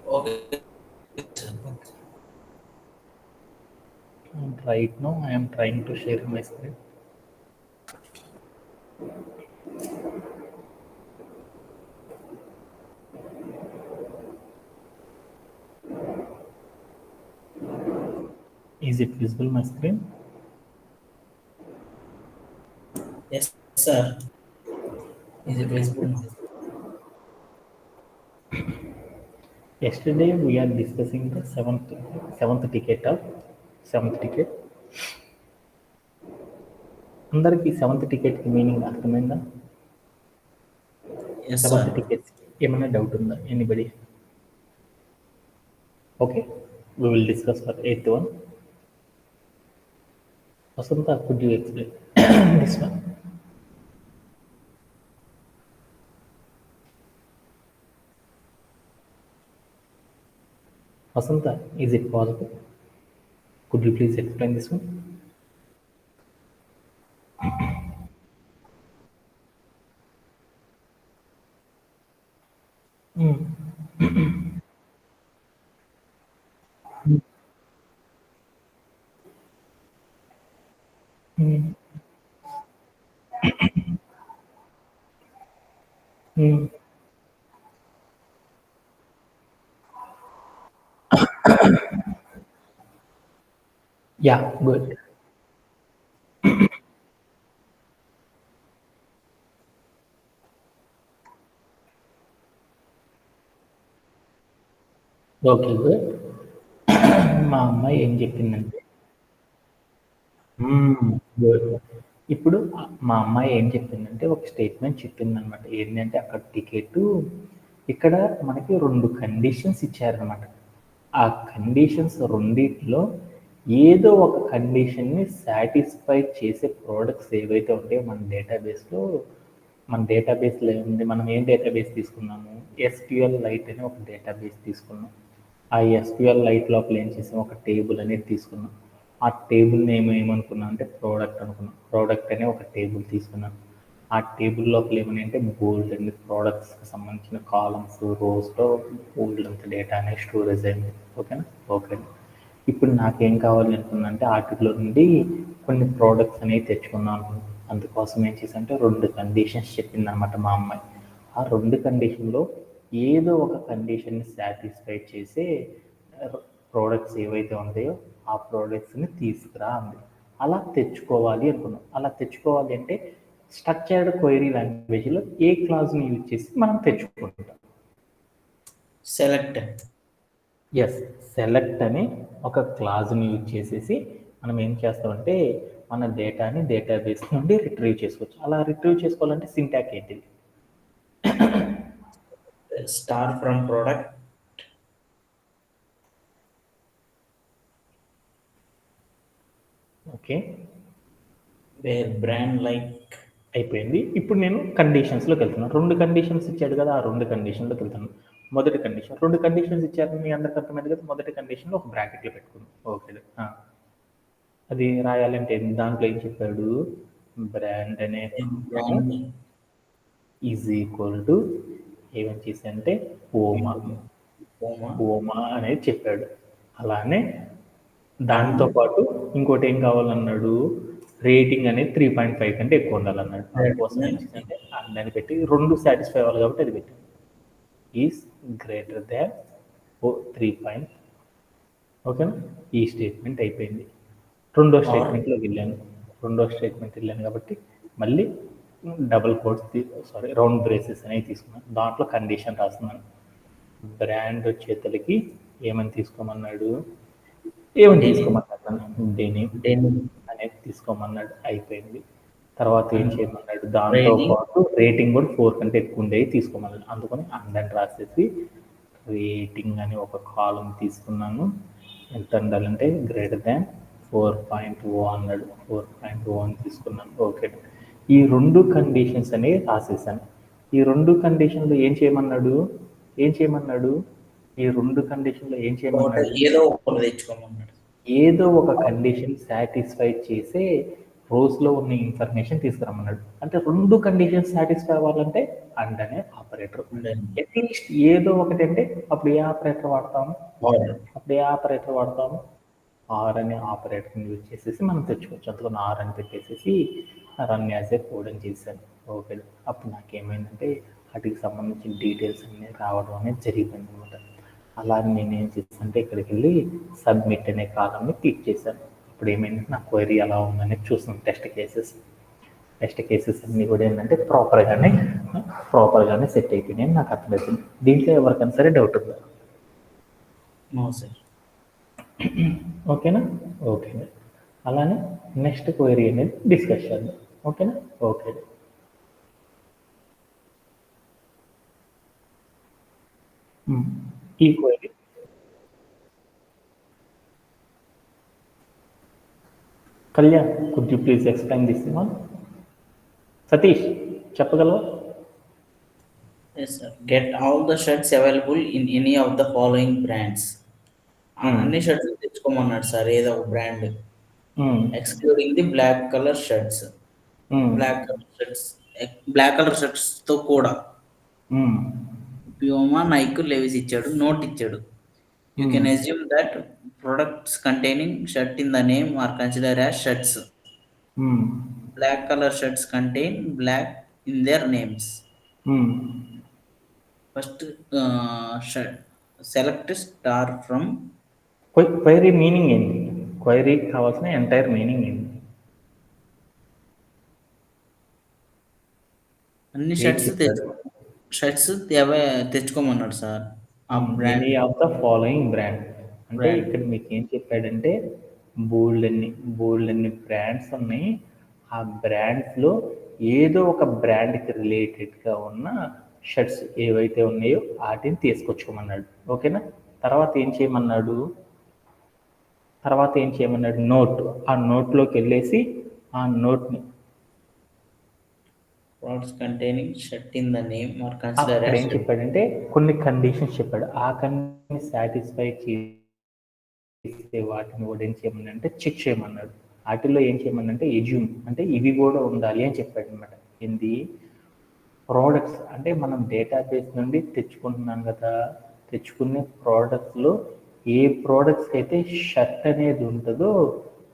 Okay. And right now I am trying to share my screen. Is it visible my screen? Yes, sir. Is it visible now? Yesterday we are discussing the seventh ticket of seventh ticket. అందరికి seventh ticket meaning అర్థమైందా? Yes, seventh sir. Ticket ఏమైనా doubt ఉందా anybody? Okay, we will discuss for eighth one. Vasanta, could you explain this one? Vasanta, is it possible? Could you please explain this one? Yeah, good. Okay, good. మా అమ్మాయి ఏం చెప్పిందంటే good. ఇప్పుడు మా అమ్మాయి ఏం చెప్పిందంటే ఒక స్టేట్మెంట్ చెప్పిందనమాట. ఏంటంటే అక్కడ టికెట్ ఇక్కడ మనకి 2 కండిషన్స్ ఇచ్చారనమాట. ఆ కండిషన్స్ రెండిట్లో ఏదో ఒక కండిషన్‌ని సాటిస్ఫై చేసే ప్రొడక్ట్స్ ఏవైతే ఉంటాయో మన డేటాబేస్‌లో ఏముంది, మనం ఏం డేటాబేస్ తీసుకున్నాము? ఎస్‌క్యూఎల్ లైట్ అనే ఒక డేటాబేస్ తీసుకున్నాం. ఆ ఎస్‌క్యూఎల్ లైట్ లోపల ఏం చేసాం, ఒక టేబుల్ అనేది తీసుకున్నాం. ఆ టేబుల్ నేమ్ ఏమనుకున్నాం అంటే ప్రోడక్ట్ అనుకున్నాం. ప్రోడక్ట్ అనే ఒక టేబుల్ తీసుకున్నాం. ఆ టేబుల్ లోపల ఏమనంటే బోల్డ్ అండి ప్రోడక్ట్స్కి సంబంధించిన కాలమ్స్, రోస్లో బోల్డ్ అంత డేటా అనేది స్టోరేజ్ అయింది. ఓకేనా? ఓకే. ఇప్పుడు నాకేం కావాలి అనుకున్నా అంటే ఆటిలో నుండి కొన్ని ప్రోడక్ట్స్ అనేవి తెచ్చుకుందాం అనుకున్నాను. అందుకోసం ఏం చేశానంటే 2 కండిషన్స్ చెప్పిందనమాట మా అమ్మాయి. ఆ 2 కండిషన్‌లో ఏదో ఒక కండిషన్‌ని సాటిస్ఫై చేసే ప్రోడక్ట్స్ ఏవైతే ఉంటాయో ఆ ప్రోడక్ట్స్‌ని తీసుకురా అంది. అలా తెచ్చుకోవాలి అనుకున్నాం. అలా తెచ్చుకోవాలి అంటే స్ట్రక్చర్డ్ క్వెరీ లాంగ్వేజ్‌లో ఏ క్లాజ్‌ని యూజ్ చేసి మనం తెచ్చుకుంటాం. Select. ఎస్, సెలెక్ట్ అని ఒక క్లాజ్ని యూజ్ చేసేసి మనం ఏం చేస్తామంటే మన డేటాని డేటాబేస్ నుండి రిట్రీవ్ చేసుకోవచ్చు. అలా రిట్రీవ్ చేసుకోవాలంటే సింటాక్ ఏంటిది? Star from product. Okay, Where brand like. అయిపోయింది. ఇప్పుడు నేను కండిషన్స్లోకి వెళ్తున్నాను. 2 కండిషన్స్ ఇచ్చాడు కదా, ఆ 2 కండిషన్లోకి వెళ్తాను. మొదటి కండిషన్, 2 కండిషన్స్ ఇచ్చారు మీ అందరికి అర్థమైంది కదా. మొదటి కండిషన్లో ఒక బ్రాకెట్లో పెట్టుకుందాం. ఓకే, అది రాయాలంటే దాంట్లో ఏం చెప్పాడు, బ్రాండ్ అనే Brand. ఈజ్ ఈక్వల్ టు ఏమని చేశానంటే ఓమా. Puma. ఓమా అనేది చెప్పాడు. అలానే దాంతో పాటు ఇంకోటి ఏం కావాలన్నాడు, రేటింగ్ అనేది 3.5 కంటే ఎక్కువ ఉండాలన్నాడు. అందుకోసం ఏం చేశానంటే దాన్ని పెట్టి 2 సాటిస్ఫై అవ్వాలి కాబట్టి అది పెట్టాను. Is greater than 3. ఓకేనా? ఈ స్టేట్మెంట్ అయిపోయింది. రెండో స్టేట్మెంట్లోకి వెళ్ళాను కాబట్టి మళ్ళీ డబుల్ కోట్స్ రౌండ్ బ్రేసెస్ అనేవి తీసుకున్నాను. దాంట్లో కండిషన్ రాస్తున్నాను. బ్రాండ్ చేతులకి ఏమని తీసుకోమన్నాడు, డెనిమ్ Denim. అనేది తీసుకోమన్నాడు. అయిపోయింది. తర్వాత ఏం And చేయమన్నాడు, దాంతో rating. పాటు రేటింగ్ కూడా 4 కంటే ఎక్కువ ఉండేవి తీసుకోమన్నాడు. అందుకని అందరిని రాసేసి రేటింగ్ అని ఒక కాలం తీసుకున్నాను. ఎంత ఉండాలంటే గ్రేటర్ దాన్ 4.0 అన్నాడు. 4.0 అని తీసుకున్నాను. ఓకే, ఈ 2 కండిషన్స్ అనేవి రాసేసాను. ఈ 2 కండిషన్లు ఏం చేయమన్నాడు, ఈ 2 కండిషన్లో ఏం Total చేయమన్నాడు, ఏదో ఒకటి తెచ్చుకోమన్నాడు. ఏదో ఒక కండిషన్ సాటిస్ఫై చేసే రోస్లో ఉన్న ఇన్ఫర్మేషన్ తీసుకురమ్మన్నాడు. అంటే 2 కండిషన్స్ సాటిస్ఫై అవ్వాలంటే అండ్ అనే ఆపరేటర్. then అట్లీస్ట్ ఏదో ఒకటి అంటే అప్పుడు ఏ ఆపరేటర్ వాడతాము? order. అప్పుడు ఏ ఆపరేటర్ వాడతాము? ఆర్ అనే ఆపరేటర్ని యూజ్ చేసేసి మనం తెచ్చుకోవచ్చు. అందుకని ఆర్ అని పెట్టేసేసి రన్ యాజ్ ఏ కోడ్ అని చేశాను. ఓకే. అప్పుడు నాకేమైందంటే వాటికి సంబంధించిన డీటెయిల్స్ అన్నీ రావడం అనేది జరిగిపోయింది అనమాట. అలా నేనేం చేశానంటే ఇక్కడికి వెళ్ళి సబ్మిట్ అనే కాలంని క్లిక్ చేశాను. ఇప్పుడు ఏమైందంటే నా క్వైరీ ఎలా ఉందనేది చూస్తున్నాను. టెస్ట్ కేసెస్ అన్నీ కూడా ఏంటంటే ప్రాపర్గానే సెట్ అయిపోయినాయి నాకు అర్థమవుతుంది. దీంట్లో ఎవరికైనా సరే డౌట్ ఉందా? No, sir. ఓకేనా? ఓకే. అలానే నెక్స్ట్ క్వైరీ అనేది డిస్కస్ చేద్దాం. ఓకేనా? ఓకే. ఈ query Kalyan, could you please explain this one? Satish చెప్పగలవా? Yes, sir. Get all the shirts available in any of the following brands. అన్ని షర్ట్స్ తెచ్చుకోమన్నాడు సార్, ఏదో ఒక brand excluding the black colour shirts. Black colour shirts తో కూడా Puma, Nike, Levi's ఇచ్చాడు, note ఇచ్చాడు. You can assume that products containing shirt in the name are consider as shirts. Black colour shirts contain black in their names. First select star from. Query meaning ఏంటి? Query కావాల్సిన entire meaning ఏంటి? అన్ని shirts తెచ్చుకోమన్నాడు sir. Any of the following brand అంటే ఇక్కడ మీకు ఏం చెప్పాడంటే బోల్డ్ అన్ని బ్రాండ్స్ ఉన్నాయి. ఆ బ్రాండ్స్లో ఏదో ఒక బ్రాండ్కి రిలేటెడ్గా ఉన్న షర్ట్స్ ఏవైతే ఉన్నాయో వాటిని తీసుకొచ్చుకోమన్నాడు. ఓకేనా? తర్వాత ఏం చేయమన్నాడు? నోట్. ఆ నోట్లోకి వెళ్ళేసి ఆ నోట్ని products containing shirt in the name are consider ఏం చెప్పాడంటే కొన్ని కండిషన్స్ చెప్పాడు. ఆ కండిషన్ సాటిస్ఫై చేసే వాటిని కూడా ఏం చేయమన్నాడంటే చెక్ చేయమన్నాడు. వాటిల్లో ఏం చేయమన్నాడంటే ఎజ్యూమ్ అంటే ఇవి కూడా ఉండాలి అని చెప్పాడు అనమాట. ఏంది? ప్రోడక్ట్స్ అంటే మనం డేటాబేస్ నుండి తెచ్చుకుంటున్నాం కదా, తెచ్చుకునే ప్రోడక్ట్స్లో ఏ ప్రోడక్ట్స్కి అయితే షర్ట్ అనేది ఉంటుందో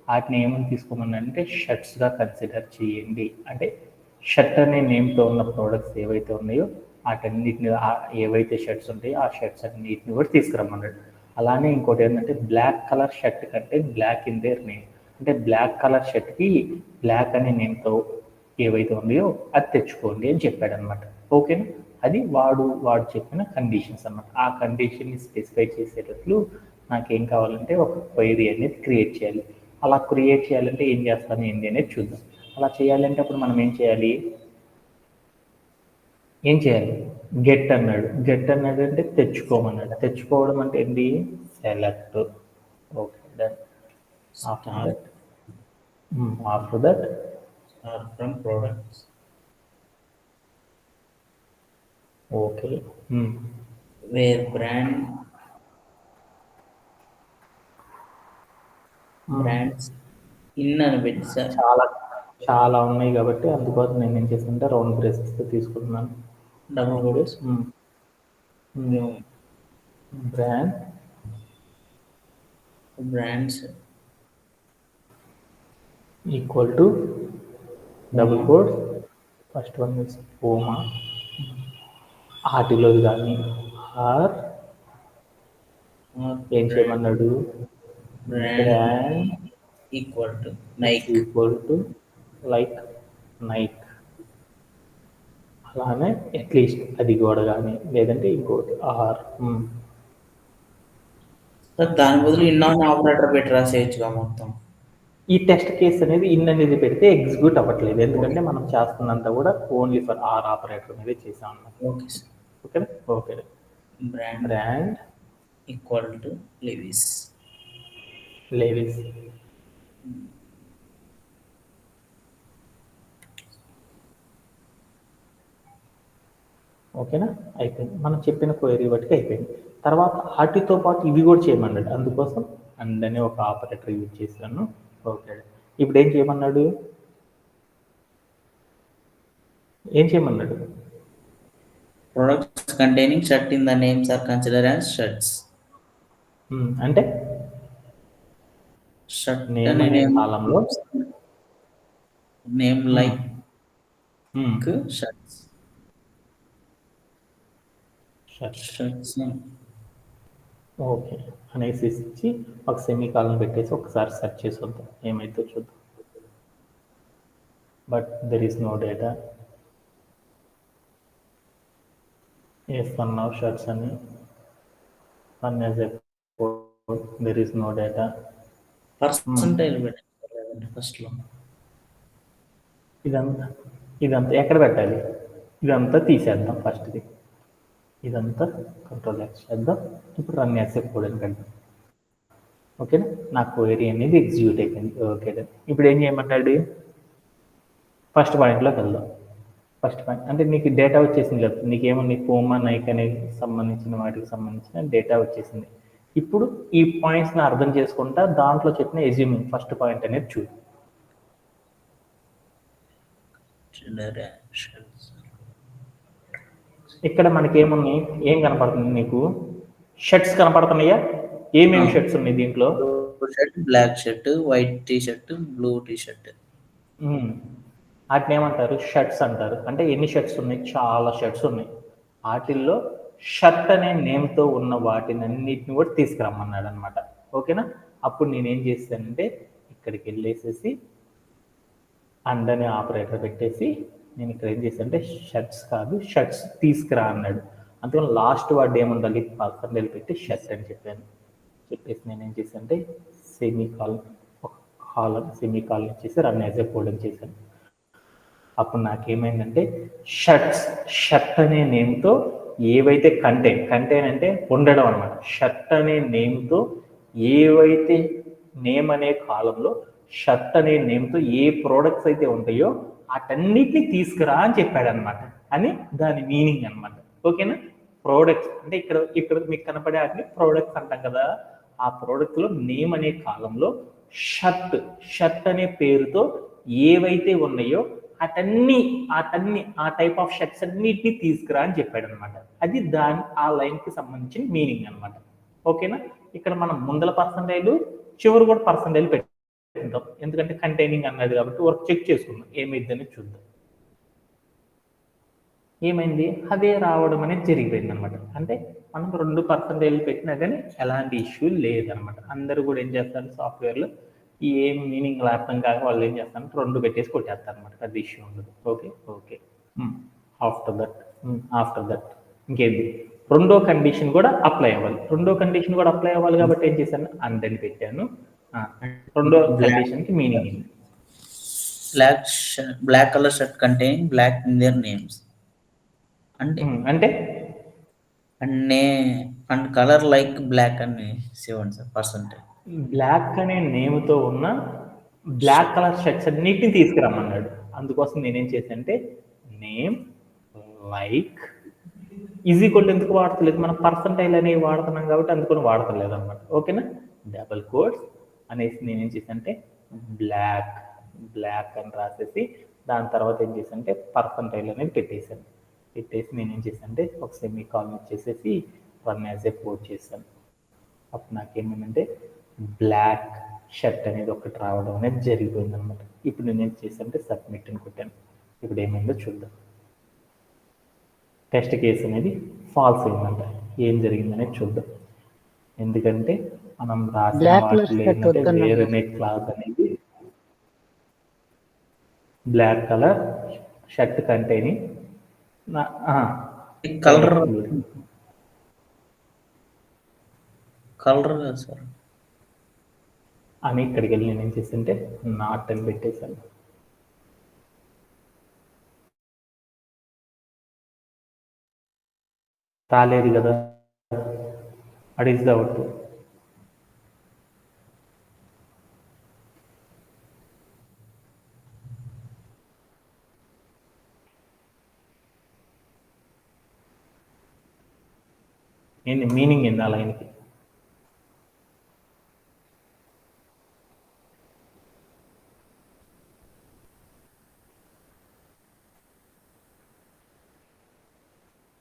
వాటిని ఏమని తీసుకోమన్నాడంటే షర్ట్స్గా కన్సిడర్ చేయండి. అంటే షర్ట్ అనే నేమ్తో ఉన్న ప్రోడక్ట్స్ ఏవైతే ఉన్నాయో వాటన్నిటిని ఏవైతే షర్ట్స్ ఉంటాయో ఆ షర్ట్స్ అన్నిటిని కూడా తీసుకురమ్మన్నాడు. అలానే ఇంకోటి ఏంటంటే బ్లాక్ కలర్ షర్ట్ కంటే బ్లాక్ ఇన్ దేర్ నేమ్ అంటే బ్లాక్ కలర్ షర్ట్కి బ్లాక్ అనే నేమ్తో ఏవైతే ఉన్నాయో అది తెచ్చుకోండి అని చెప్పాడు అనమాట. ఓకేనా? అది వాడు చెప్పిన కండిషన్స్ అన్నమాట. ఆ కండిషన్ని స్పెసిఫై చేసేటట్లు నాకేం కావాలంటే ఒక క్వైరీ అనేది క్రియేట్ చేయాలి. అలా క్రియేట్ చేయాలంటే ఏం చేస్తాను ఏంటి అనేది చూద్దాం. అలా చేయాలంటే అప్పుడు మనం ఏం చేయాలి? గెట్ అన్నాడు అంటే తెచ్చుకోమన్నాడు. తెచ్చుకోవడం అంటే ఏంటి? Select. Okay, done. After that star from products. Okay. Where brands in అని పెట్టి సార్. చాలా ఉన్నాయి కాబట్టి అందుకోసం నేను ఏం చేస్తుంటే రౌండ్ బ్రేసెస్తో తీసుకుంటున్నాను. Double quotes. Brands equal to double quotes. First one is Puma. ఆర్టిలో కానీ ఆర్ ఏం చేయమన్నాడు? Brand equal to like Nike. అలానే అట్లీస్ట్ అది కూడా కానీ లేదంటే ఇంకోటి ఆర్. దాని బదులు ఇన్ ఆపరేటర్ పెట్టి రాసేయచ్చుగా మొత్తం. ఈ టెస్ట్ కేస్ అనేది ఇన్ అనేది పెడితే ఎగ్జిక్యూట్ అవ్వట్లేదు, ఎందుకంటే మనం చేస్తున్నంత కూడా ఓన్లీ ఫర్ ఆర్ ఆపరేటర్ మీద చేసాం అన్నమాట. Okay sir. ఓకేనా? Okay. Brand equal to Levi's. ఓకేనా? అయిపోయింది. మనం చెప్పిన క్వైరీ బట్టి అయిపోయింది. తర్వాత వాటితో పాటు ఇవి కూడా చేయమన్నాడు. అందుకోసం అండ్ అనే ఒక ఆపరేటర్ యూజ్ చేశాను. ఓకే. ఇప్పుడు ఏం చేయమన్నాడు? ఏం చేయమన్నాడు? Products containing shirt in the names are considered as shirts. అంటే Shirt నేమ్ అనే అనే నేమ్ కాలంలో like హ్మ్. shirts. Shirt. Shirts name. Okay. అనేసి ఇచ్చి ఒక సెమీకాలన్ పెట్టేసి ఒకసారి సెర్చ్ చేసి వద్దాం. ఏమైద్దో చూద్దాం. But there is no data. Yes అన్నావు షర్ట్స్ అని. Run as a code. There is no data. Percentile పెట్టండి ఫస్ట్ లో. ఇదంతా ఇదంతా ఎక్కడ పెట్టాలి? ఇదంతా తీసేద్దాం ఫస్ట్ది. ఇదంతా కంట్రోల్ X చేద్దాం. ఇప్పుడు రన్ యాజ్ ఎ కోడ్ అని పెడదాం. ఓకేనా? నా క్వెరీ అనేది ఎగ్జిక్యూట్ అయిపోయింది. ఓకే. ఇప్పుడు ఏం చేయమంటాడు? ఫస్ట్ పాయింట్లోకి వెళ్దాం. ఫస్ట్ పాయింట్ అంటే నీకు డేటా వచ్చేసింది కదా, నీకేమన్నా పూమా నైక్ అనేది సంబంధించిన వాటికి సంబంధించిన డేటా వచ్చేసింది. ఇప్పుడు ఈ పాయింట్స్ని అర్థం చేసుకుంటా దాంట్లో చెప్పిన ఎజ్యూమింగ్ ఫస్ట్ పాయింట్ అనేది చూడు. ఇక్కడ మనకి ఏమున్నాయి? ఏం కనపడుతుంది నీకు? షర్ట్స్ కనపడుతున్నాయా? ఏమేమి షర్ట్స్ ఉన్నాయి దీంట్లో? Shirt, black shirt, white T shirt, blue T shirt. వాటిని ఏమంటారు? షర్ట్స్ అంటారు. అంటే ఎన్ని షర్ట్స్ ఉన్నాయి? చాలా షర్ట్స్ ఉన్నాయి. వాటిల్లో షర్ట్ అనే నేమ్తో ఉన్న వాటిని అన్నిటిని కూడా తీసుకురమ్మన్నాడు అనమాట. ఓకేనా? అప్పుడు నేనేం చేశానంటే ఇక్కడికి వెళ్ళేసేసి అండ్ అనే ఆపరేటర్ పెట్టేసి నేను ఇక్కడ ఏం చేశానంటే షర్ట్స్ కాదు షర్ట్స్ తీసుకురా అన్నాడు. అందుకని లాస్ట్ వర్డ్ ఏముండాలి? పర్సంటేజ్ పెట్టి షర్ట్ అని చెప్పాను. చెప్పేసి నేను ఏం చేశానంటే సెమీ కాలన్ ఇచ్చేసి రన్ యాజ్ ఏ కోడ్ అని చేశాను. అప్పుడు నాకేమైందంటే షర్ట్ అనే నేమ్తో ఏవైతే కంటైన్ అంటే ఉండడం అనమాట. షర్ట్ అనే నేమ్తో ఏవైతే నేమ్ అనే కాలంలో షర్ట్ అనే నేమ్తో ఏ ప్రోడక్ట్స్ అయితే ఉంటాయో వాటన్నిటిని తీసుకురా అని చెప్పాడు అనమాట. అని దాని మీనింగ్ అనమాట. ఓకేనా? ప్రోడక్ట్స్ అంటే ఇక్కడ మీకు కనపడే వాటిని ప్రోడక్ట్స్ అంటాం కదా. ఆ ప్రోడక్ట్లో నేమ్ అనే కాలంలో షర్ట్ అనే పేరుతో ఏవైతే ఉన్నాయో ఆ టైప్ ఆఫ్ షర్ట్స్ అన్నిటిని తీసుకురా అని చెప్పాడు అనమాట. అది ఆ లైన్ కి సంబంధించిన మీనింగ్ అనమాట. ఓకేనా? ఇక్కడ మనం ముందల పర్సంటైల్ చివరి కూడా పర్సంటైల్ పెట్టుకుంటాం. ఎందుకంటే కంటైనింగ్ అన్నది కాబట్టి వర్క్ చెక్ చేసుకుందాం ఏమైందని చూద్దాం. ఏమైంది? అదే రావడం అనేది జరిగిపోయింది అనమాట. అంటే మనం 2% పెట్టినా కానీ ఎలాంటి ఇష్యూ లేదనమాట. అందరూ కూడా ఏం చేస్తారు సాఫ్ట్వేర్లో ఏం మీనింగ్ అర్థం కాక వాళ్ళు ఏం చేస్తారంటే 2 పెట్టేసి కొట్టేస్తారు అనమాట. అది ఇష్యూ ఉండదు. ఓకే. ఆఫ్టర్ దట్ ఇంకేంటి? రెండో కండిషన్ కూడా అప్లై అవ్వాలి కాబట్టి ఏం చేశాను? అండ్ అని పెట్టాను. రెండో కండిషన్కి మీనింగ్ ఇది. Black colour shirt containing black in their names. అంటే అండ్ కలర్ లైక్ బ్లాక్ అని ఇవ్వండి సార్ పర్సంటేజ్. బ్లాక్ అనే నేమ్తో ఉన్న బ్లాక్ కలర్ షర్ట్స్ అన్నిటిని తీసుకురమ్మన్నాడు. అందుకోసం నేనేం చేశానంటే నేమ్ లైక్ ఈక్వల్ ఎందుకు వాడతలేదు? మనం పర్సంటైల్ అనేవి వాడుతున్నాం కాబట్టి అందుకని వాడతలేదు అనమాట. ఓకేనా? డబుల్ కోడ్స్ అనేసి నేనేం చేశానంటే బ్లాక్ అని రాసేసి దాని తర్వాత ఏం చేశానంటే పర్సంటైల్ అనేది పెట్టేసి నేనేం చేశానంటే ఒక సెమీ కాలన్ ఇచ్చేసేసి రన్ యాజ్ ఏ కోడ్ చేశాను. అప్పుడు నాకేమైందంటే బ్లాక్ షర్ట్ అనేది ఒకటి రావడం అనేది జరిగిపోయింది అనమాట. ఇప్పుడు నేను ఏం చేశానంటే సబ్మిట్ అని కొట్టాను. ఇప్పుడు ఏమైందో చూద్దాం. టెస్ట్ కేసు అనేది ఫాల్స్ అయిందంట. ఏం జరిగిందనేది చూద్దాం. ఎందుకంటే మనం రాసిన వాటిలో ఏంటంటే వేరే క్లాస్ అనేది black colour shirt containing colour కదా సార్ అని ఇక్కడికి వెళ్ళి నేను ఏం చేస్తుంటే నాట్ అని పెట్టేశాను. రాలేదు కదా, అడిగితే అవుట్. ఏంటి మీనింగ్ ఏంది ఆ లైన్కి?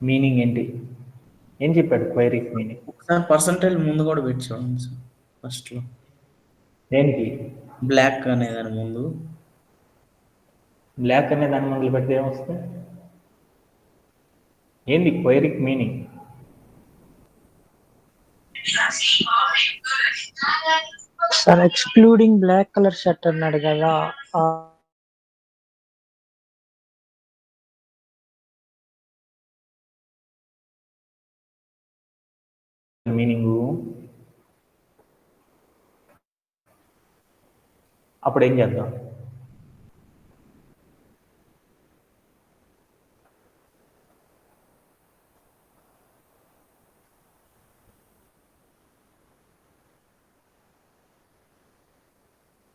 మీనింగ్ ఏంటి? ఏం చెప్పాడు క్వైరీకి మీనింగ్? ఒకసారి పర్సంటైల్ ముందు కూడా పెట్టి చూడండి సార్ ఫస్ట్లో. దేనికి? బ్లాక్ అనే దాని ముందు. బ్లాక్ అనే దాన్ని మొదలు పెడితే ఏమొస్తుంది? ఏంది క్వైరీకి meaning? Sir excluding black colour shirt అన్నాడు కదా, మీనింగు అప్పుడు ఏం చేద్దాం?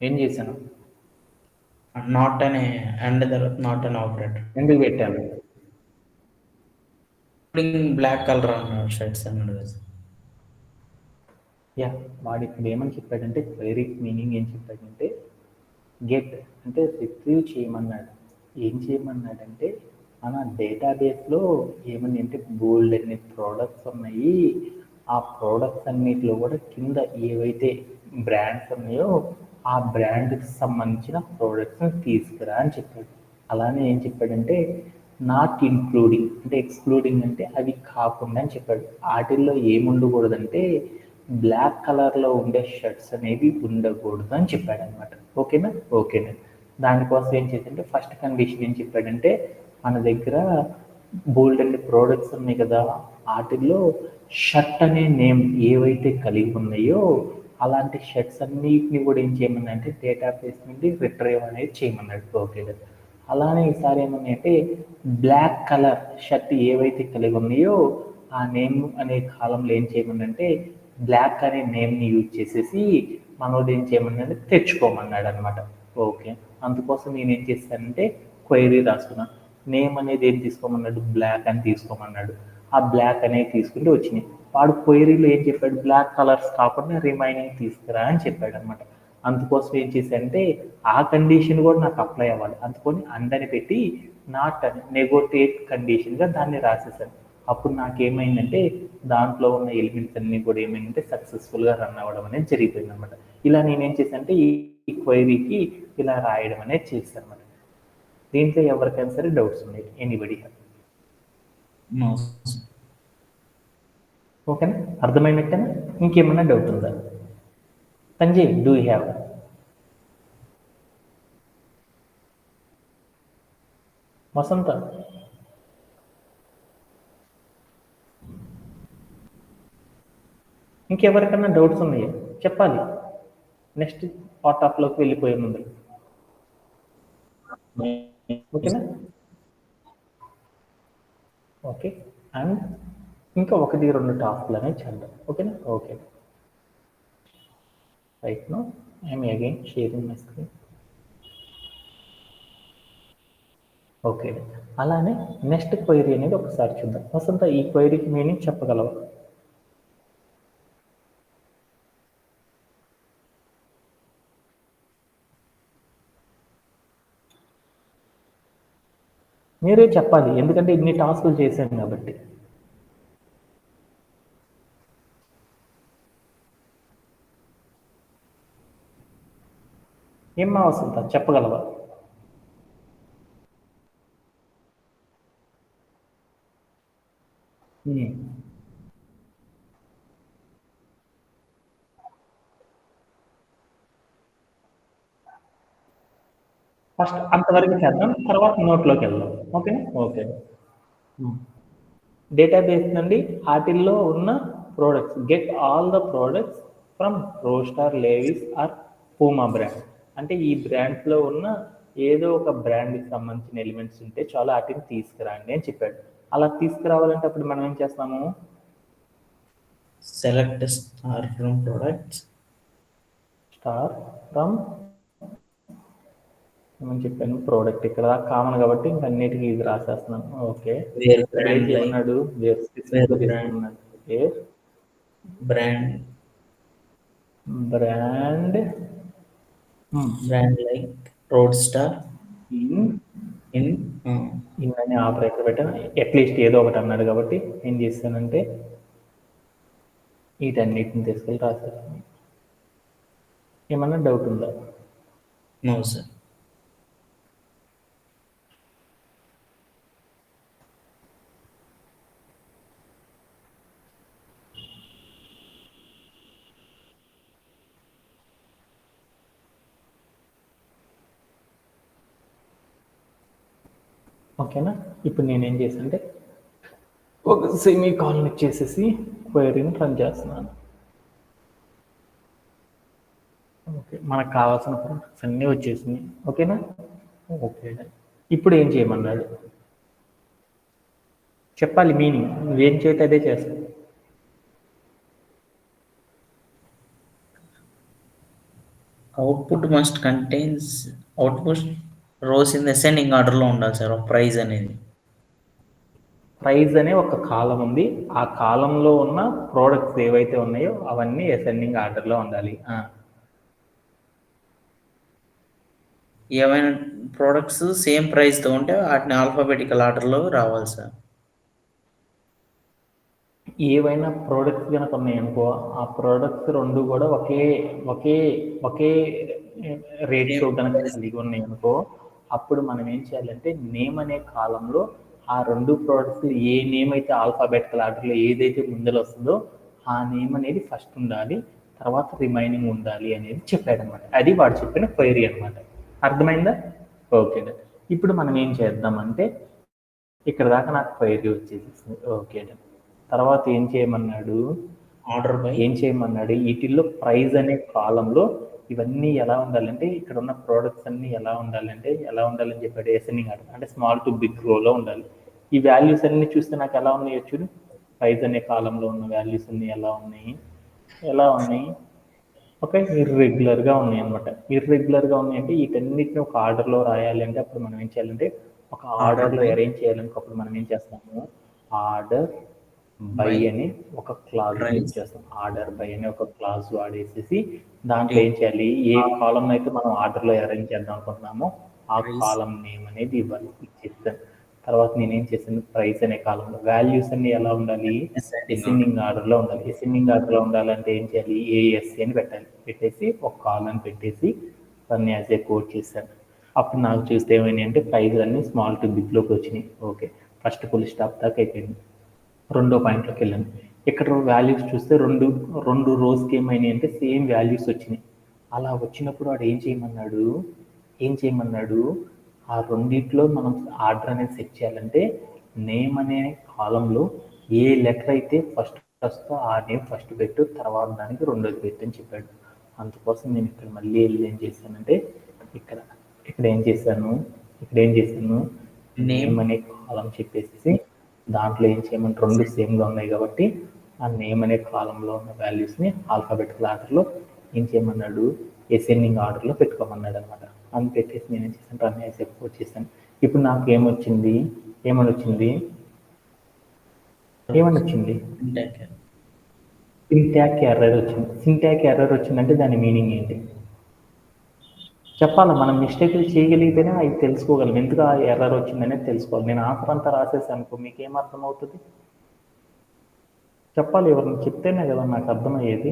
ఏం చేశాను? నాట్ అనే అండ్ తర్వాత నాట్ అనే ఆపరేటర్. ఎందుకు పెట్టాను? బ్లాక్ కలర్ అన్నాడు షర్ట్స్ అన్నాడు కదా సార్. యా, వాడు ఇప్పుడు ఏమని చెప్పాడంటే క్వైరీకి మీనింగ్ ఏం చెప్పాడంటే గెట్ అంటే రిట్రీవ్ చేయమన్నాడు. ఏం చేయమన్నాడంటే మన డేటాబేస్లో ఏమని అంటే బోల్డ్ అన్ని ప్రోడక్ట్స్ ఉన్నాయి. ఆ ప్రోడక్ట్స్ అన్నిటిలో కూడా కింద ఏవైతే బ్రాండ్స్ ఉన్నాయో ఆ బ్రాండ్కి సంబంధించిన ప్రోడక్ట్స్ని తీసుకురా అని చెప్పాడు. అలానే ఏం చెప్పాడంటే నాట్ ఇన్క్లూడింగ్ అంటే ఎక్స్క్లూడింగ్ అంటే అవి కాకుండా అని చెప్పాడు. వాటిల్లో ఏముండకూడదంటే బ్లాక్ కలర్లో ఉండే షర్ట్స్ అనేవి ఉండకూడదు అని చెప్పాడు అనమాట. ఓకేనా? ఓకేనా. దానికోసం ఏం చేద్దంటే ఫస్ట్ కండిషన్ ఏం చెప్పాడంటే మన దగ్గర బోల్డ్ అండ్ ప్రోడక్ట్స్ ఉన్నాయి కదా, వాటిల్లో షర్ట్ అనే నేమ్ ఏవైతే కలిగి ఉన్నాయో అలాంటి షర్ట్స్ అన్నిటిని కూడా ఏం చేయమన్నా అంటే డేటాబేస్ నుండి రిట్రైవ్ అనేది చేయమన్నాడు. ఓకే. అలానే ఈసారి ఏమన్నా అంటే బ్లాక్ కలర్ షర్ట్ ఏవైతే కలిగి ఉన్నాయో ఆ నేమ్ అనే కాలంలో ఏం చేయమన్నంటే బ్లాక్ అనే నేమ్ని యూజ్ చేసేసి మనోడు ఏం చేయమన్నాడు తెచ్చుకోమన్నాడు అనమాట. ఓకే. అందుకోసం నేను ఏం చేశానంటే క్వైరీ రాసుకున్నాను. నేమ్ అనేది ఏం తీసుకోమన్నాడు? బ్లాక్ అని తీసుకోమన్నాడు. ఆ బ్లాక్ అనేది తీసుకుంటే వచ్చినాయి. వాడు క్వైరీలో ఏం చెప్పాడు? బ్లాక్ కలర్స్ కాకుండా రిమైనింగ్ తీసుకురా అని చెప్పాడు అనమాట. అందుకోసం ఏం చేశానంటే ఆ కండిషన్ కూడా నాకు అప్లై అవ్వాలి. అందుకొని అందని పెట్టి నాట్ అని నెగోటియేట్ కండిషన్గా దాన్ని రాసేసాను. అప్పుడు నాకేమైందంటే దాంట్లో ఉన్న ఎలిమెంట్స్ అన్నీ కూడా ఏమైందంటే సక్సెస్ఫుల్గా రన్ అవ్వడం అనేది జరిగిపోయింది అనమాట. ఇలా నేనేం చేశానంటే ఈ క్వైరీకి ఇలా రాయడం అనేది చేశాను అనమాట. దీంట్లో ఎవరికైనా సరే డౌట్స్ ఉన్నాయి? ఎనీబడి? ఓకేనా? అర్థమైనట్టేనా? ఇంకేమన్నా డౌట్ ఉందా? Sanjay, do you have? Vasantha, ఇంకెవరికన్నా డౌట్స్ ఉన్నాయా? చెప్పాలి నెక్స్ట్ పార్ట్ ఆఫ్లోకి వెళ్ళిపోయే ముందు. ఓకేనా? ఓకే. అండ్ ఇంకా 1-2 టాస్క్లు అనేవి చేద్దాం. ఓకేనా? Okay. Right no I'm again sharing my screen. Okay. అలానే నెక్స్ట్ క్వైరీ అనేది ఒకసారి చూద్దాం. వసంత, ఈ క్వైరీకి మీనింగ్ చెప్పగలవా? మీరే చెప్పాలి, ఎందుకంటే ఇన్ని టాస్కులు చేశాను కాబట్టి. ఏమ్మా వసంత, చెప్పగలవా? ఫస్ట్ అంతవరకు చేద్దాం, తర్వాత నోట్లోకి వెళ్దాం. ఓకే. ఓకే. డేటాబేస్ నుండి వాటిల్లో ఉన్న products get all the products from Roadster, Levi's or Puma brand. అంటే ఈ బ్రాండ్స్లో ఉన్న ఏదో ఒక బ్రాండ్కి సంబంధించిన ఎలిమెంట్స్ ఉంటే చాలా వాటిని తీసుకురండి అని చెప్పాడు. అలా తీసుకురావాలంటే అప్పుడు మనం ఏం చేస్తాము? Select star from products. Star from ఏమని చెప్పాను? ప్రోడక్ట్. ఇక్కడ కామన్ కాబట్టి ఇంక అన్నిటికీ ఇది రాసేస్తున్నాను. ఓకే. వేర్ ఏం బ్రాండ్ చేయమన్నాడు? వేర్ తీసుకున్నాడు. Where brand brand brand like Roadster in in ఇన్ని ఆపరేటర్ పెట్టాను, అట్లీస్ట్ ఏదో ఒకటి అన్నాడు కాబట్టి ఏం చేశానంటే వీటన్నిటిని తీసుకెళ్ళి రాసేస్తాను. ఏమన్నా డౌట్ ఉందా? No sir. ఓకేనా? ఇప్పుడు నేనేం చేశానంటే ఒక సెమీ కాలన్ ఇచ్చేసేసి క్వైరీని రన్ చేస్తున్నాను. ఓకే, మనకు కావాల్సిన ప్రొడక్ట్స్ అన్నీ వచ్చేసినాయి. ఓకేనా? ఓకే, ఇప్పుడు ఏం చేయమన్నాడు చెప్పాలి. మీనింగ్ నువ్వేం చేస్తే అదే చేస్తావు. Output must contains output rows in ascending ఆర్డర్లో ఉండాలి సార్ ప్రైజ్ అనేది. ప్రైజ్ అనే ఒక కాలం ఉంది. ఆ కాలంలో ఉన్న ప్రోడక్ట్స్ ఏవైతే ఉన్నాయో అవన్నీ అసెండింగ్ ఆర్డర్లో ఉండాలి. ఏమైనా ప్రోడక్ట్స్ సేమ్ ప్రైస్తో ఉంటే వాటిని ఆల్ఫాబెటికల్ ఆర్డర్లో రావాలి సార్. ఏవైనా ప్రోడక్ట్స్ కనుక ఉన్నాయనుకో, ఆ ప్రోడక్ట్స్ రెండు కూడా ఒకే ఒకే ఒకే రేట్తో కనుక కలిగి ఉన్నాయనుకో, అప్పుడు మనం ఏం చేయాలంటే నేమ్ అనే కాలంలో ఆ రెండు ప్రోడక్ట్స్ ఏ నేమ్ అయితే ఆల్ఫాబెటికల్ ఆర్డర్లో ఏదైతే ముందర వస్తుందో ఆ నేమ్ అనేది ఫస్ట్ ఉండాలి, తర్వాత రిమైనింగ్ ఉండాలి అనేది చెప్పాడనమాట. అది వాడు చెప్పిన క్వైరీ అనమాట. అర్థమైందా? ఓకే. ఇప్పుడు మనం ఏం చేద్దామంటే ఇక్కడ దాకా నాకు క్వైరీ వచ్చేసింది. ఓకే, తర్వాత ఏం చేయమన్నాడు? వీటిల్లో ప్రైజ్ అనే కాలంలో ఇవన్నీ ఎలా ఉండాలంటే ఇక్కడ ఉన్న ప్రోడక్ట్స్ అన్ని ఎలా ఉండాలని చెప్పాడు. అసెండింగ్ ఆర్డర్ అంటే స్మాల్ టు బిగ్ రోలో ఉండాలి. ఈ వాల్యూస్ అన్ని చూస్తే నాకు ఎలా ఉన్నాయో చూడు. ప్రైజ్ అనే కాలంలో ఉన్న వాల్యూస్ అన్ని ఎలా ఉన్నాయి? ఓకే, ఇర్రెగ్యులర్గా ఉన్నాయి అనమాట. ఇర్రెగ్యులర్గా ఉన్నాయంటే వీటన్నిటిని ఒక ఆర్డర్లో రాయాలి అంటే అప్పుడు మనం ఏం చేయాలంటే ఒక ఆర్డర్లో అరేంజ్ చేయాలంటే అప్పుడు మనం ఏం చేస్తాము? ఆర్డర్ బై అని ఒక క్లాజ్ యూజ్ చేస్తాం. ఆర్డర్ బై అని ఒక క్లాజ్ వాడేసేసి దాంట్లో ఏం చేయాలి? ఏ కాలం అయితే మనం ఆర్డర్లో అరేంజ్ చేద్దాం అనుకుంటున్నామో ఆ కాలం నేమ్ అనేది ఇవ్వాలి. ఇచ్చేస్తాను. తర్వాత నేనేం చేశాను? ప్రైస్ అనే కాలంలో వాల్యూస్ అన్ని ఎలా ఉండాలి? అసెండింగ్ ఆర్డర్లో ఉండాలి. అసెండింగ్ ఆర్డర్లో ఉండాలంటే ఏం చేయాలి? ఏఎస్సి అని పెట్టాలి. పెట్టేసి ఒక కాలం పెట్టేసి దాన్ని యాజ్ ఏ కోడ్ చేశాను. అప్పుడు నాకు చూస్తే ఏమైనాయి అంటే ప్రైజ్ అన్ని స్మాల్ టు బిగ్లోకి వచ్చినాయి. ఓకే, ఫస్ట్ ఫుల్ స్టాప్ దాకా అయిపోయింది. రెండో పాయింట్లోకి వెళ్ళాను. ఇక్కడ వాల్యూస్ చూస్తే రెండు రోజుకి ఏమైనాయి అంటే సేమ్ వాల్యూస్ వచ్చినాయి. అలా వచ్చినప్పుడు వాడు ఏం చేయమన్నాడు? ఆ రెండిట్లో మనం ఆర్డర్ అనేది సెట్ చేయాలంటే నేమ్ అనే కాలంలో ఏ లెటర్ అయితే ఫస్ట్ వస్తుందో ఆ నేమ్ ఫస్ట్ పెట్టు, తర్వాత దానికి రెండోది పెట్టు అని చెప్పాడు. అందుకోసం నేను ఇక్కడ మళ్ళీ వెళ్ళి ఏం చేశానంటే ఇక్కడ ఏం చేశాను నేమ్ అనే కాలం చెప్పేసి దాంట్లో ఏం చేయమని రెండు సేమ్గా ఉన్నాయి కాబట్టి ఆ నేమ్ అనే కాలంలో ఉన్న వాల్యూస్ని ఆల్ఫాబెటికల్ ఆర్డర్లో ఏం చేయమన్నాడు? అసెండింగ్ ఆర్డర్లో పెట్టుకోమన్నాడు అనమాట. అని పెట్టేసి నేను ఏం చేశాను? రన్ యాజ్ ఎక్స్పోర్ట్ చేశాను. ఇప్పుడు నాకు ఏమొచ్చింది? సింటాక్ ఎర్రర్ వచ్చింది. సింటాక్ ఎర్రర్ వచ్చిందంటే దాని మీనింగ్ ఏంటి చెప్పాలి. మనం మిస్టేక్లు చేయగలిగితేనే అవి తెలుసుకోగలం. ఎందుకు ఆ ఎర్రర్ వచ్చిందనేది తెలుసుకోవాలి. నేను ఆన్సర్ అంతా రాసేసాను అనుకో, మీకేం అర్థమవుతుంది? చెప్పాలి, ఎవరిని చెప్తేనే కదా నాకు అర్థమయ్యేది.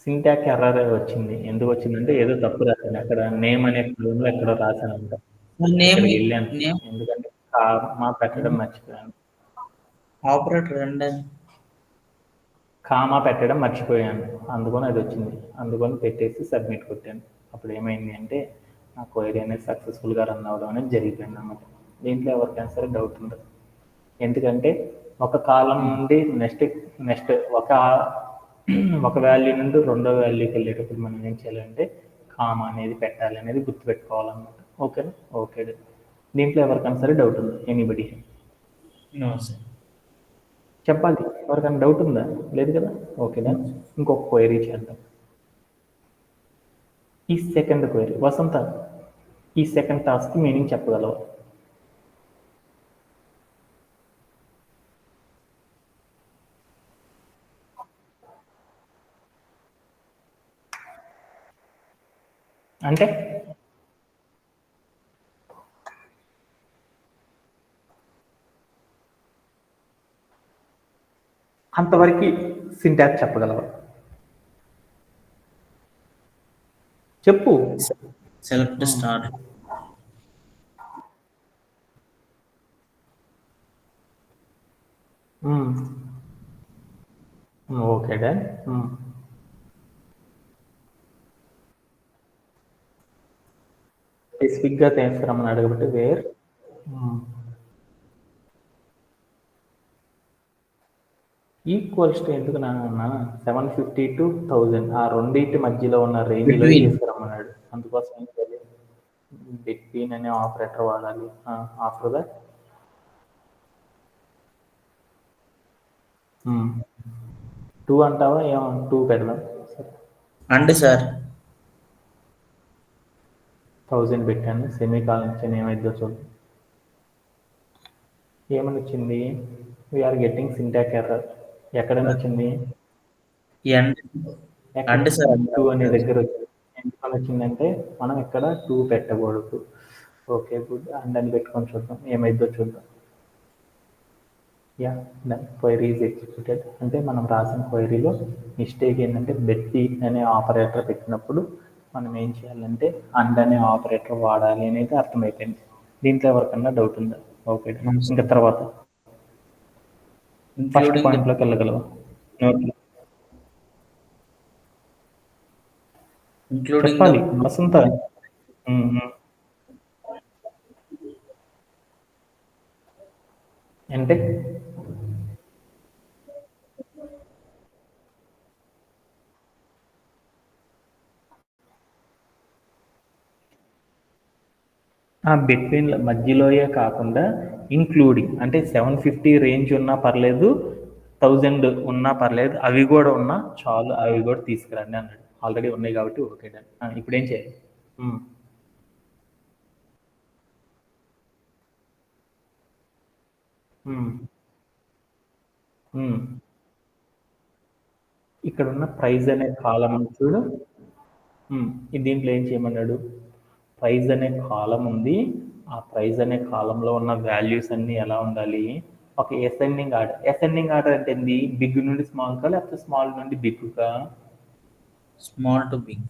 సింటాక్ ఎర్రర్ వచ్చింది. ఎందుకు వచ్చిందంటే ఏదో తప్పు రాశాను. అక్కడ నేమ్ అనే క్లూమ్లో ఎక్కడో రాశాను అంట. ఇక్కడికి వెళ్ళాను ఎందుకంటే కామా పెట్టడం మర్చిపోయాను. కామా పెట్టడం మర్చిపోయాను, అందుకని అది వచ్చింది. అందుకని పెట్టేసి సబ్మిట్ కొట్టాను. అప్పుడు ఏమైంది అంటే నా క్వైరీ అనేది సక్సెస్ఫుల్గా రన్ అవ్వడం అనేది జరిగిపోయింది అన్నమాట. దీంట్లో ఎవరికైనా సరే డౌట్ ఉండదు. ఎందుకంటే ఒక కాలం నుండి నెక్స్ట్ ఒక వాల్యూ నుండి రెండో వాల్యూకి వెళ్ళేటప్పుడు మనం ఏం చేయాలంటే కామా అనేది పెట్టాలి అనేది గుర్తుపెట్టుకోవాలన్నమాట. ఓకేనా? ఓకే. దీంట్లో ఎవరికైనా సరే డౌట్ ఉందా? ఎనీబడి? చెప్పాలి. ఎవరికైనా డౌట్ ఉందా? లేదు కదా? ఓకేనా? ఇంకొక క్వైరీ చేద్దాం. ఈ సెకండ్ క్వైరీ వసంత, ఈ సెకండ్ టాస్క్ మీనింగ్ చెప్పగలవా? అంటే అంతవరకు సింటాక్స్ చెప్పగలవా? చెప్పు. Select star. Okay done. స్పెసిఫిక్గా తీసుకురమ్మని అడగబట్టి వేర్ ఈక్వల్స్ టు ఎందుకు నాన్న 750 to 1000 ఆ రెండింటి మధ్యలో ఉన్న రేంజ్లో Between. తీసుకురమ్మన్నాడు. అందుకోసం ఏం చేయాలి? బిట్వీన్ అనే ఆపరేటర్ వాడాలి. ఆఫ్టర్ దట్ 2 అంటావా? ఏమో 2 పెడదాం. అండ్ సార్ 1000 పెట్టాను. సెమీ కాలన్ ఏమైందో చూద్దాం. ఏమని వచ్చింది? We are getting syntax error. ఎక్కడని వచ్చింది? అండ్ సార్ 2 అనే దగ్గర వచ్చింది. ఎందుకని వచ్చిందంటే మనం ఇక్కడ 2 పెట్టకూడదు. Okay good. అండ్ అని పెట్టుకొని చూద్దాం ఏమైందో చూద్దాం. Yeah query is executed. అంటే మనం రాసిన క్వైరీలో మిస్టేక్ ఏంటంటే బెట్వీన్ అనే ఆపరేటర్ పెట్టినప్పుడు మనం ఏం చేయాలంటే అండ్ అనే ఆపరేటర్ వాడాలి అనేది అర్థమైపోయింది. దీంట్లో ఎవరికన్నా డౌట్ ఉందా? ఓకే ఇంకా తర్వాత ఫస్ట్ పాయింట్లోకి వెళ్ళగలవా? చెప్పాలి వసంత. అంటే బిట్వీన్ మధ్యలోయే కాకుండా ఇంక్లూడింగ్ అంటే 750 రేంజ్ ఉన్నా పర్లేదు, 1000 ఉన్నా పర్లేదు, అవి కూడా ఉన్నా చాలు, అవి కూడా తీసుకురండి అన్నాడు. ఆల్రెడీ ఉన్నాయి కాబట్టి ఓకే డన్. ఇప్పుడు ఏం చేయాలి? ఇక్కడ ఉన్న ప్రైజ్ అనే కాలం చూడు. దీంట్లో ఏం చేయమన్నాడు? ప్రైజ్ అనే కాలం ఉంది. ఆ ప్రైజ్ అనే కాలంలో ఉన్న వాల్యూస్ అన్ని ఎలా ఉండాలి? ఒక అసెండింగ్ ఆర్డర్. అసెండింగ్ ఆర్డర్ అంటే ఏంది? బిగ్ నుండి స్మాల్ కా లేకపోతే స్మాల్ నుండి బిగ్ కా? Small to big.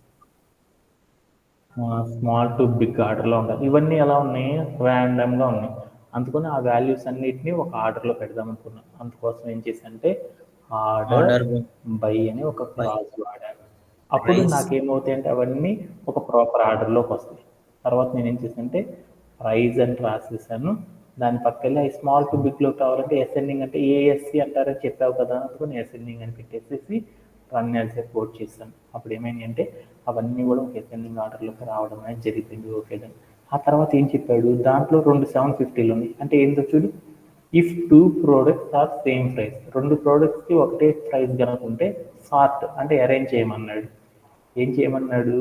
Small to big ఆర్డర్లో ఉండాలి. ఇవన్నీ ఎలా ఉన్నాయి? ర్యాండమ్గా ఉన్నాయి. అందుకని ఆ వాల్యూస్ అన్నిటిని ఒక ఆర్డర్లో పెడదాం అనుకున్నాను. అందుకోసం ఏం చేశానంటే ఆర్డర్ బై అని ఒక క్లాజ్ వాడాను. అప్పుడు నాకేమవుతాయి అంటే అవన్నీ ఒక ప్రాపర్ ఆర్డర్లోకి వస్తాయి. తర్వాత నేను ఏం చేశానంటే ప్రైజ్ అని రాసేసాను. దాని పక్కన స్మాల్ టు బిగ్లో కావాలంటే అసెండింగ్ అంటే ఏఎస్సి అంటారని చెప్పావు కదా, అనుకుని అసెండింగ్ అని పెట్టేసేసి రన్ యాజ్ ఏ కోడ్ చేశాను. అప్పుడు ఏమైంది అంటే అవన్నీ కూడా ఒక అసెండింగ్ ఆర్డర్లోకి రావడం అనేది జరిగింది. ఓకే దాన్ని ఆ తర్వాత ఏం చెప్పాడు? దాంట్లో 2 750లు ఉన్నాయి. అంటే ఏంటో చూడు. If 2 products are same price, 2 ప్రోడక్ట్స్కి ఒకటే ప్రైస్ కనుకుంటే సార్ట్ అంటే అరేంజ్ చేయమన్నాడు. ఏం చేయమన్నాడు?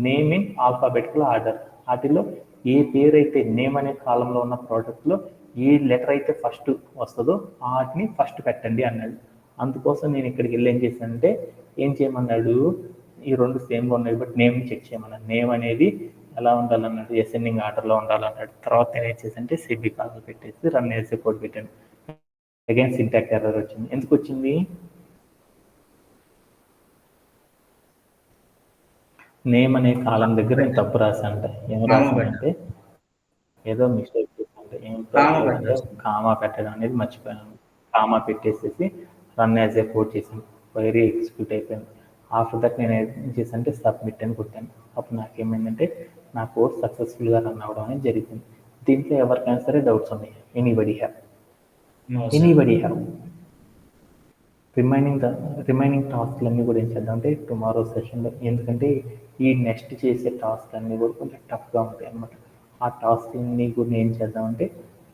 Name in alphabetical order. వాటిలో ఏ పేరు అయితే నేమ్ అనే కాలంలో ఉన్న ప్రోడక్ట్లో ఏ లెటర్ అయితే ఫస్ట్ వస్తుందో వాటిని ఫస్ట్ పెట్టండి అన్నాడు. అందుకోసం నేను ఇక్కడికి వెళ్ళి ఏం చేశానంటే ఏం చేయమన్నాడు? ఈ 2 సేమ్గా ఉన్నాయి బట్ నేమ్ చెక్ చేయమన్నాడు. నేమ్ అనేది ఎలా ఉండాలన్నాడు? అసెండింగ్ ఆర్డర్లో ఉండాలన్నాడు. తర్వాత నేను ఏం చేశానంటే సెబీ కాల్ పెట్టేసి రన్ చేసే కోడ్ పెట్టాను. అగైన్ సింటాక్స్ ఎర్రర్ వచ్చింది. ఎందుకు వచ్చింది? నేమ్ అనే కాలం దగ్గర నేను తప్పు రాశానంటే ఏం రాశానంటే ఏదో మిస్టేక్ చేశానంటే ఏం అంటే కామా పెట్టడం అనేది మర్చిపోయాను. కామా పెట్టేసేసి రన్ యాజ్ ఏ కోడ్ చేశాను. క్వైరీ ఎగ్జిక్యూట్ అయిపోయింది. ఆఫ్టర్ దట్ నేను ఏం చేశానంటే సబ్మిట్ అని కొట్టాను. అప్పుడు నాకేమైందంటే నా కోడ్ సక్సెస్ఫుల్గా రన్ అవ్వడం అనేది జరిగింది. దీంట్లో ఎవరికైనా సరే డౌట్స్ ఉన్నాయి? Anybody have? రిమైనింగ్ టాస్క్లన్నీ కూడా ఏం చేద్దాం అంటే టుమారో సెషన్లో, ఎందుకంటే ఈ నెక్స్ట్ చేసే టాస్క్ అన్నీ కూడా కొంచెం టఫ్గా ఉంటాయి అన్నమాట. ఆ టాస్క్ని కూడా ఏం చేద్దామంటే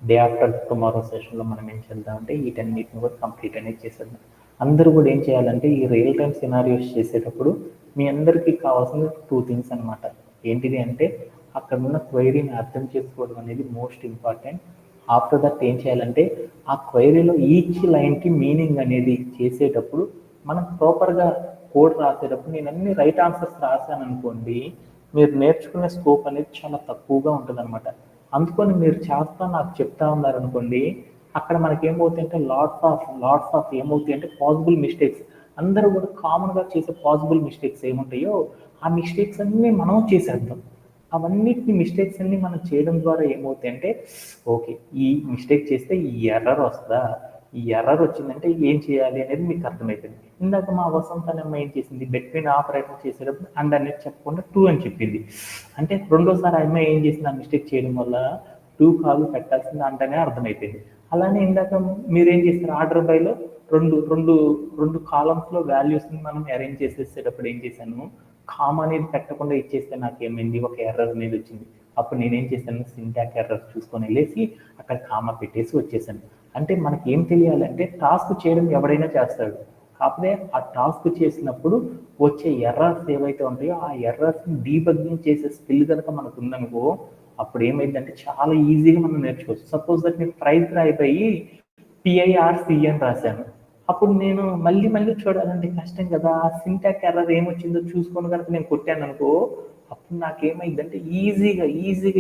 డే ఆఫ్టర్ టుమారో సెషన్లో మనం ఏం చేద్దామంటే వీటన్నిటిని కూడా కంప్లీట్ అనేది చేసేద్దాం. అందరూ కూడా ఏం చేయాలంటే ఈ రియల్ టైమ్ సినారియోస్ చేసేటప్పుడు మీ అందరికీ కావాల్సిన 2 థింగ్స్ అనమాట. ఏంటిది అంటే అక్కడ ఉన్న క్వైరీని అర్థం చేసుకోవడం అనేది మోస్ట్ ఇంపార్టెంట్. ఆఫ్టర్ దట్ ఏం చేయాలంటే ఆ క్వైరీలో ఈచ్ లైన్కి మీనింగ్ అనేది చేసేటప్పుడు మనం ప్రాపర్గా కోడ్ రాసేటప్పుడు నేను అన్ని రైట్ ఆన్సర్స్ రాశాను అనుకోండి, మీరు నేర్చుకునే స్కోప్ అనేది చాలా తక్కువగా ఉంటుంది అనమాట. అందుకని మీరు నాకు చెప్తా ఉన్నారనుకోండి, అక్కడ మనకి ఏమవుతాయంటే లాట్స్ ఆఫ్ ఏమవుతాయి అంటే పాసిబుల్ మిస్టేక్స్, అందరూ కూడా కామన్గా చేసే పాసిబుల్ మిస్టేక్స్ ఏముంటాయో ఆ మిస్టేక్స్ అన్నీ మనం చేసేద్దాం. అవన్నిటిని మిస్టేక్స్ అన్ని మనం చేయడం ద్వారా ఏమవుతాయి అంటే, ఓకే ఈ మిస్టేక్ చేస్తే ఈ ఎర్రర్ వస్తుందా, ఈ ఎర్రర్ వచ్చిందంటే ఏం చేయాలి అనేది మీకు అర్థమవుతుంది. ఇందాక మా వసంతనమ్మ ఏం చేసింది, బెట్వీన్ ఆపరేటర్ చేసేటప్పుడు అండ్ అనేది చెప్పకుండా 2 అని చెప్పింది. అంటే రెండోసారి ఆ అమ్మాయి ఏం చేసింది, ఆ మిస్టేక్ చేయడం వల్ల 2 కాదు పెట్టాల్సింది అంటనే అర్థమైపోయింది. అలానే ఇందాక మీరేం చేస్తారు, ఆర్డర్ బైలో రెండు కాలమ్స్లో వాల్యూస్ని మనం అరేంజ్ చేసేసేటప్పుడు ఏం చేశాను, కామా అనేది పెట్టకుండా ఇచ్చేస్తే నాకు ఏమైంది, ఒక ఎర్రర్ అనేది వచ్చింది. అప్పుడు నేనేం చేశాను, సింటాక్ ఎర్రర్ చూసుకొని వెళ్ళేసి అక్కడ కామా పెట్టేసి వచ్చేసాను. అంటే మనకి ఏం తెలియాలంటే, టాస్క్ చేయడం ఎవడైనా చేస్తాడు, కాకపోతే ఆ టాస్క్ చేసినప్పుడు వచ్చే ఎర్రర్స్ ఏవైతే ఉంటాయో ఆ ఎర్రర్స్ని డీబగ్గింగ్ చేసే స్కిల్ కనుక మనకు ఉందనుకో, అప్పుడు ఏమైందంటే చాలా ఈజీగా మనం నేర్చుకోవచ్చు. సపోజ్ దట్ నేను ప్రైజ్ రాయిపోయి PIRC అని రాశాను, అప్పుడు నేను మళ్ళీ చూడాలంటే కష్టం కదా, ఆ సింటాక్ ఎర్రర్ ఏమొచ్చిందో చూసుకొని కనుక నేను కొట్టాను అనుకో, అప్పుడు నాకేమైందంటే ఈజీగా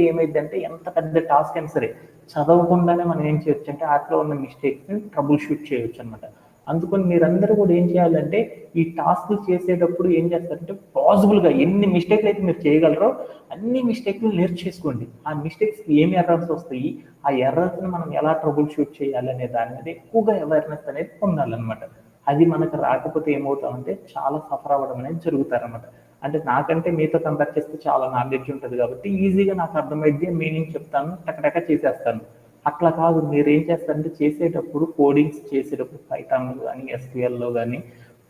ఏమైందంటే ఎంత పెద్ద టాస్క్ అయినా సరే చదవకుండానే మనం ఏం చేయొచ్చు అంటే వాటిలో ఉన్న మిస్టేక్స్ని ట్రబుల్ షూట్ చేయొచ్చు అనమాట. అందుకని మీరందరూ కూడా ఏం చేయాలంటే, ఈ టాస్క్ చేసేటప్పుడు ఏం చేస్తారంటే పాసిబుల్గా ఎన్ని మిస్టేక్లు అయితే మీరు చేయగలరో అన్ని మిస్టేక్లు నేర్చేసుకోండి. ఆ మిస్టేక్స్కి ఏమి ఎర్రర్స్ వస్తాయి, ఆ ఎర్రర్స్ని మనం ఎలా ట్రబుల్ షూట్ చేయాలి అనే దాని మీద ఎక్కువగా అవేర్నెస్ అనేది పొందాలన్నమాట. అది మనకు రాకపోతే ఏమవుతామంటే చాలా సఫర్ అవ్వడం అనేది జరుగుతారన్నమాట. అంటే నాకంటే మీతో కంపేర్ చేస్తే చాలా నాలెడ్జ్ ఉంటుంది కాబట్టి ఈజీగా నాకు అర్థమైంది, మీనింగ్ చెప్తాను, టకటక చేసేస్తాను. అట్లా కాదు, మీరు ఏం చేస్తారంటే చేసేటప్పుడు కోడింగ్స్ చేసేటప్పుడు పైథాన్లో కానీ SQLలో కానీ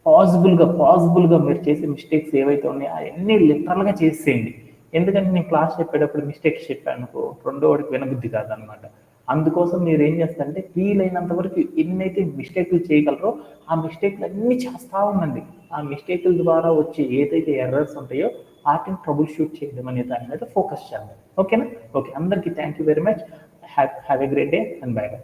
పాసిబుల్గా మీరు చేసే మిస్టేక్స్ ఏవైతే ఉన్నాయో అవన్నీ లిటరల్గా చేసేయండి. ఎందుకంటే నేను క్లాస్ చెప్పేటప్పుడు మిస్టేక్స్ చెప్పాను అనుకో, రెండో వాడికి వినబుద్ధి కాదనమాట. అందుకోసం మీరు ఏం చేస్తారంటే వీలైనంత వరకు ఎన్నైతే మిస్టేక్లు చేయగలరో ఆ మిస్టేక్లు అన్నీ చేస్తూ ఉండండి. ఆ మిస్టేక్ల ద్వారా వచ్చే ఏదైతే ఎర్రర్స్ ఉంటాయో వాటిని ట్రబుల్ షూట్ చేయడం అనే దాని మీద ఫోకస్ చేద్దాం. ఓకేనా? ఓకే, అందరికీ thank you very much. Have a great day and by by.